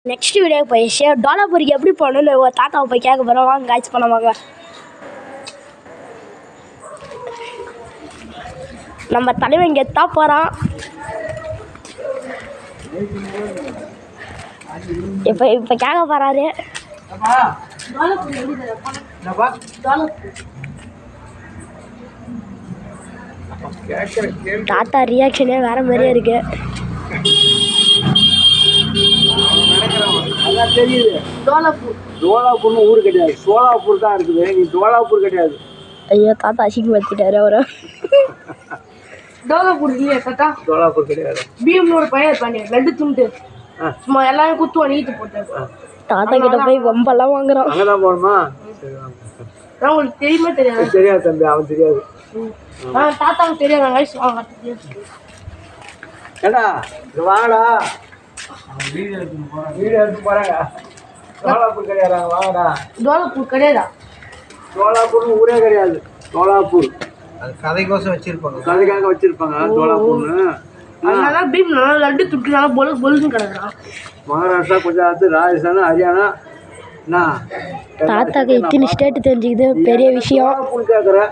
Next video போய் டோலாபூருக்கு எப்படி போகணும்னு ஒரு தாத்தாவை போய் கேட்க போகிறோம். வாங்க காய்ச்சி பண்ண வாங்க. நம்ம தலைவன் இங்கே தான் போகிறான். இப்போ கேட்க போகிறாரு. தாத்தா ரியாக்ஷனே வேற மாதிரியே இருக்கு. அதான் தெரியுது. டோலாப்பூர்னு ஊர் கிடையாது, சோலாப்பூர் தான் இருக்குது. நீ டோலாப்பூர் கிடையாது. ஐயோ தாத்தா அசிங்கப்படுத்திட்டாரு அவரை. டோலாப்பூர் இல்லையா தாத்தா? டோலாப்பூர் கிடையாது. பீம்னு ஒரு பையன் இருப்பானே, லட்டு துண்டு சும்மா எல்லாரும் குத்துவா நீட்டு போட்டு. தாத்தா கிட்ட போய் வம்பெல்லாம் வாங்குறான். அங்கதான் போகணுமா? உங்களுக்கு தெரியுமா தெரியாது? தெரியாது தம்பி, அவன் தெரியாது. தாத்தாவுக்கு தெரியாது. ஏடா வாங்கடா, வீடியோ எடுத்து போறாங்க. டோலாப்பூர் கிடையாது, வாங்கடா. டோலாப்பூர் கிடையாதா? டோலாப்பூர்னு ஊரே கிடையாது. டோலாப்பூர் அது கதைக்கோசம் வச்சிருப்பாங்க, கதைக்காக வச்சிருப்பாங்க டோலாப்பூர்னு. அதனால பீம் நல்லா லட்டு துட்டு நல்லா பொலுன்னு கிடக்குறான். மகாராஷ்டிரா, குஜராத், ராஜஸ்தான், ஹரியானா. தாத்தாக்கு இத்தனை ஸ்டேட் தெரிஞ்சுக்குது, பெரிய விஷயம். டோலாப்பூர் கேட்குறேன்.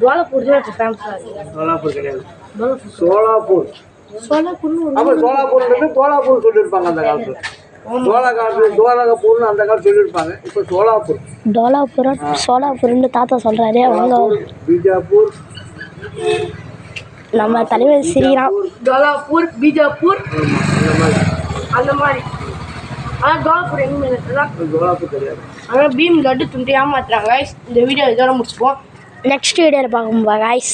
டோலாப்பூர் தான் ஃபேமஸ். டோலாப்பூர் கிடையாது, சோலாப்பூர். சோலாப்பூர்னு அப்போ சோலாப்பூர்ன்றது தோலாப்பூர் சொல்லியிருப்பாங்க அந்த காலத்தில். தோலகப்பூர்னு அந்த காலத்தில் சொல்லியிருப்பாங்க. இப்போ சோலாப்பூர். டோலாபுரம் சோலாப்பூர்னு தாத்தா சொல்கிறாரு. அவங்க பீஜாப்பூர். நம்ம தலைவர் சிரிக்கிறான். டோலாப்பூர், பீஜாப்பூர் அந்த மாதிரி. ஆனால் டோலாப்பூர் எங்கே இருக்குதா? டோலாப்பூர் கிடையாது. ஆனால் பீம் லட்டு துண்டு ஏமாத்துறாங்க. இந்த வீடியோ இதோட முடிச்சுப்போம். நெக்ஸ்ட் வீடியோவில் பார்க்கும்போது காய்ஸ்.